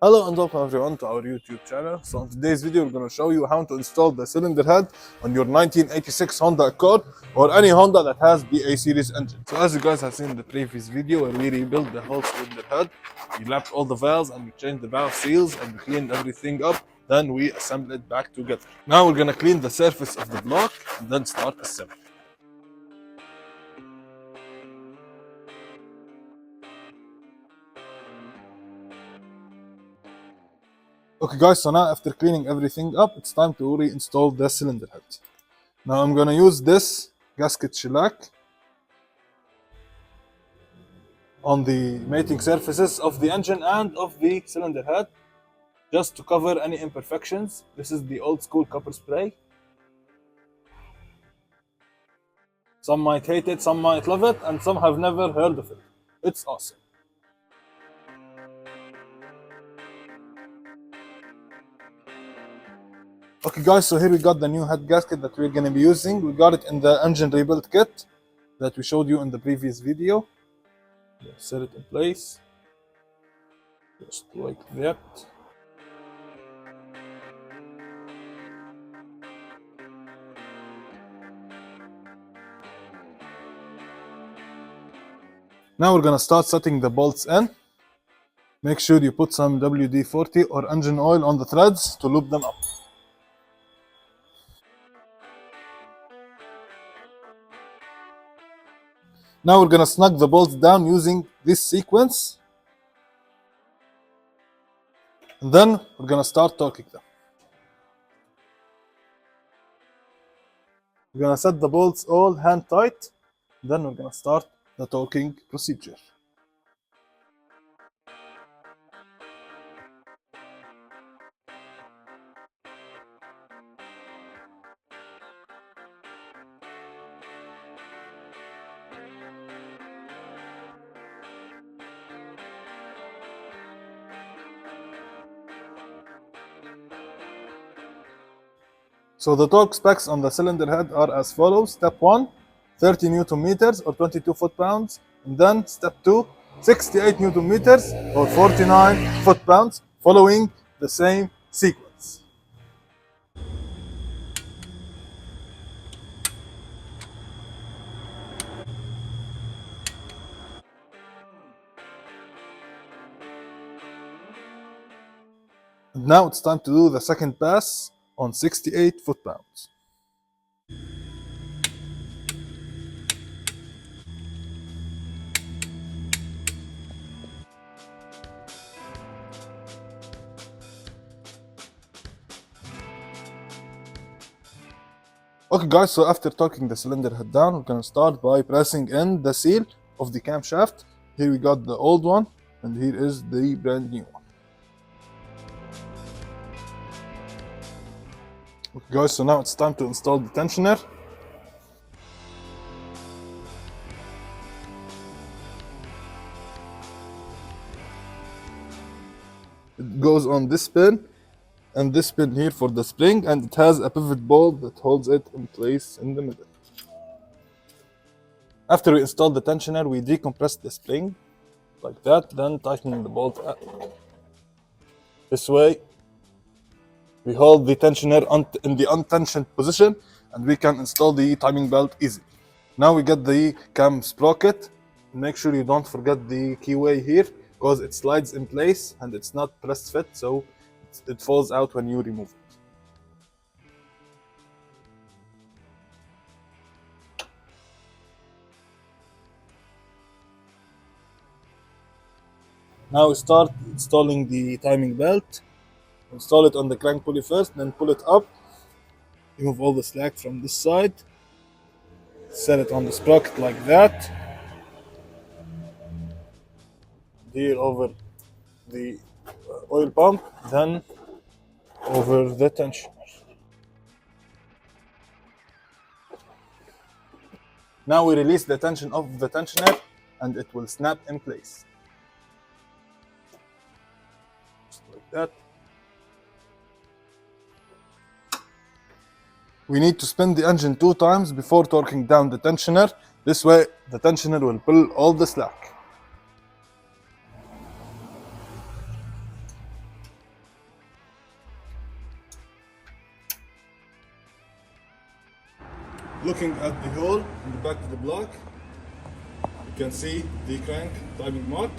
Hello and welcome everyone to our YouTube channel. So in today's video we're going to show you how to install the cylinder head on your 1986 Honda Accord or any Honda that has BA series engine. So as you guys have seen in the previous video where we rebuilt the whole cylinder head, we lapped all the valves and we changed the valve seals and we cleaned everything up, then we assembled it back together. Now we're going to clean the surface of the block and then start assembling. Okay guys, so now after cleaning everything up, it's time to reinstall the cylinder head. Now I'm gonna use this gasket shellac on the mating surfaces of the engine and of the cylinder head, just to cover any imperfections. This is the old school copper spray. Some might hate it, some might love it, and some have never heard of it. It's awesome. Okay guys, so here we got the new head gasket that we're going to be using. We got it in the engine rebuild kit that we showed you in the previous video. Just set it in place, just like that. Now we're going to start setting the bolts in. Make sure you put some WD-40 or engine oil on the threads to lube them up. Now we're gonna snug the bolts down using this sequence, and then we're gonna start torquing them. We're gonna set the bolts all hand tight, then we're gonna start the torquing procedure. So the torque specs on the cylinder head are as follows. Step 1, 30 Newton meters or 22 foot-pounds. And then step 2, 68 Newton meters or 49 foot-pounds, following the same sequence. And now it's time to do the second pass on 68 foot-pounds. Okay guys, so after torquing the cylinder head down, we're going to start by pressing in the seal of the camshaft. Here we got the old one and here is the brand new one. Okay guys, so now it's time to install the tensioner. It goes on this pin and this pin here for the spring, and it has a pivot ball that holds it in place in the middle. After we install the tensioner, we decompress the spring like that, then tightening the bolt up. This way we hold the tensioner in the untensioned position and we can install the timing belt easily. Now we get the cam sprocket. Make sure you don't forget the keyway here, because it slides in place and it's not press fit, so it falls out when you remove it. Now we start installing the timing belt. Install it on the crank pulley first, then pull it up. Remove all the slack from this side. Set it on the sprocket like that. Here over the oil pump, then over the tensioner. Now we release the tension of the tensioner and it will snap in place. Just like that. We need to spin the engine 2 times before torquing down the tensioner. This way the tensioner will pull all the slack. looking at the hole in the back of the block, you can see the crank timing mark,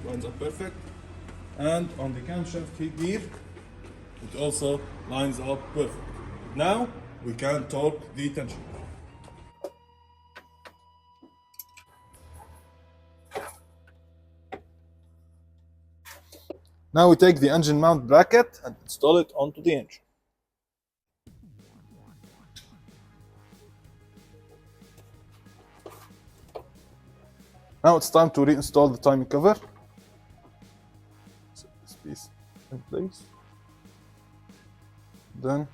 lines up perfect. And on the camshaft gear, it also lines up perfect. Now we can torque the tensioner. Now we take the engine mount bracket and install it onto the engine. Now it's time to reinstall the timing cover. Set this piece in place. Then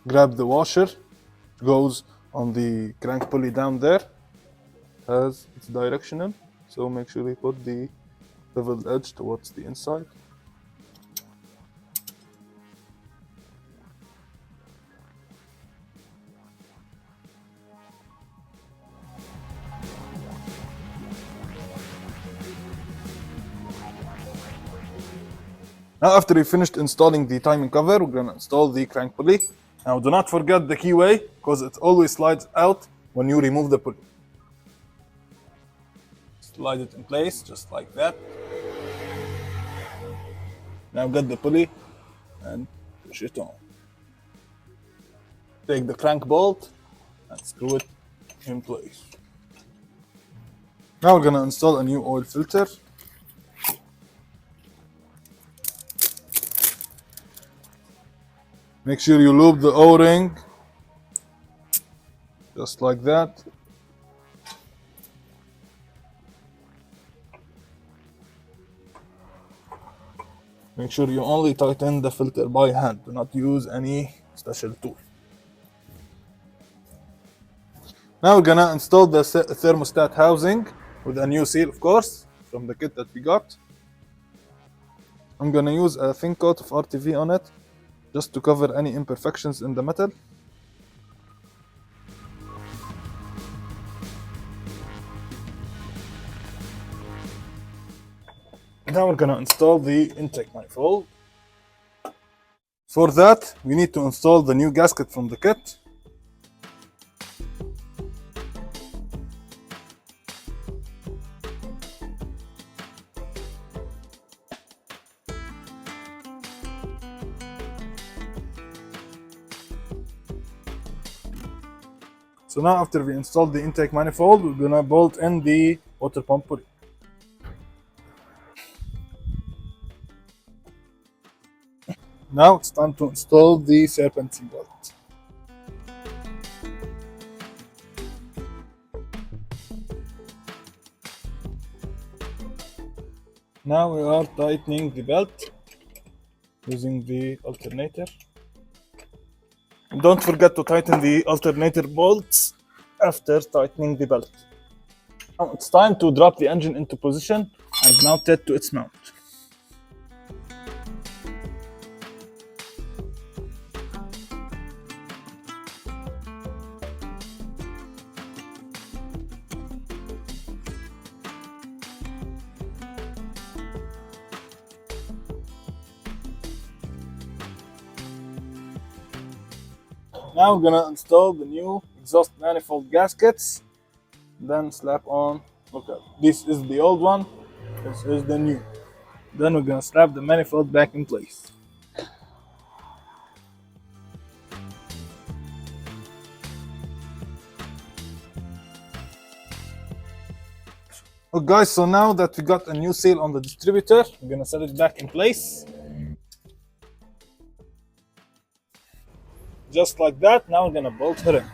grab the washer. It goes on the crank pulley down there. As it's directional, so make sure you put the beveled edge towards the inside. Now after we finished installing the timing cover, we're going to install the crank pulley. Now do not forget the keyway, because it always slides out when you remove the pulley. Slide it in place, just like that. Now get the pulley and push it on. Take the crank bolt and screw it in place. Now we're going to install a new oil filter. Make sure you lube the O-ring, just like that. Make sure you only tighten the filter by hand. Do not use any special tool. Now we're gonna install the thermostat housing with a new seal, of course, from the kit that we got. I'm gonna use a thin coat of RTV on it, just to cover any imperfections in the metal. Now we're gonna install the intake manifold. For that, we need to install the new gasket from the kit. So now after we installed the intake manifold, we're gonna bolt in the water pump pulley. Now it's time to install the serpentine bolt. Now we are tightening the belt using the alternator. Don't forget to tighten the alternator bolts after tightening the belt. Now it's time to drop the engine into position and mount it to its mount. Now we're gonna install the new exhaust manifold gaskets, then slap on. Okay, this is the old one, this is the new. Then we're gonna slap the manifold back in place. Okay guys, so now that we got a new seal on the distributor, we're gonna set it back in place. Just like that. Now we're gonna bolt her in.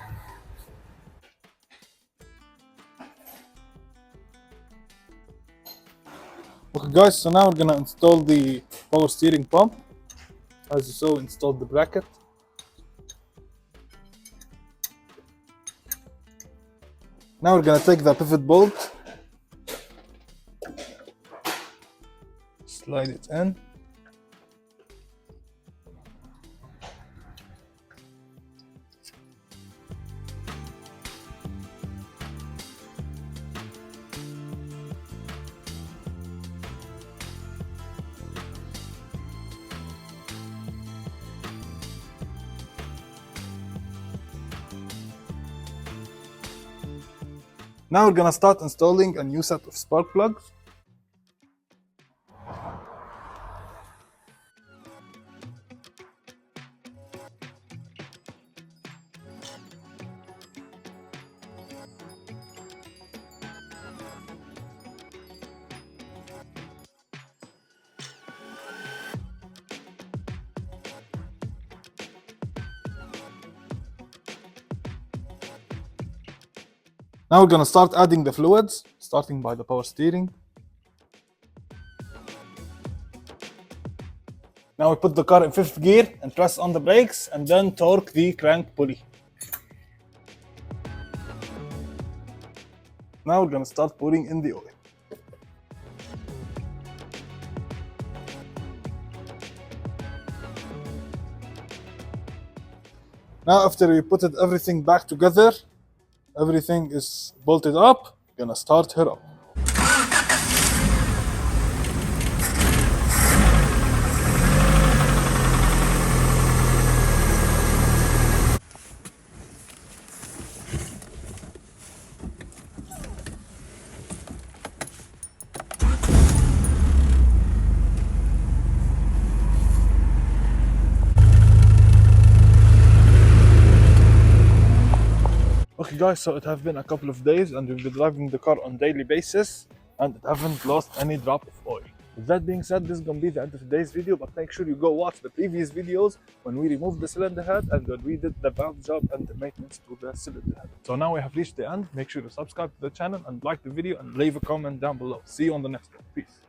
Okay guys, so now we're gonna install the power steering pump. As you saw, we installed the bracket. Now we're gonna take the pivot bolt, slide it in. Now we're gonna start installing a new set of spark plugs. Now we're gonna start adding the fluids, starting by the power steering. Now we put the car in 5th gear and press on the brakes and then torque the crank pulley. Now we're gonna start pouring in the oil. Now after we put everything back together, everything is bolted up, gonna start her up. Okay guys, so it has been a couple of days and we've been driving the car on daily basis and it haven't lost any drop of oil. With that being said, this is gonna be the end of today's video, but make sure you go watch the previous videos when we removed the cylinder head and when we did the valve job and the maintenance to the cylinder head. So now we have reached the end. Make sure to subscribe to the channel and like the video and leave a comment down below. See you on the next one. Peace.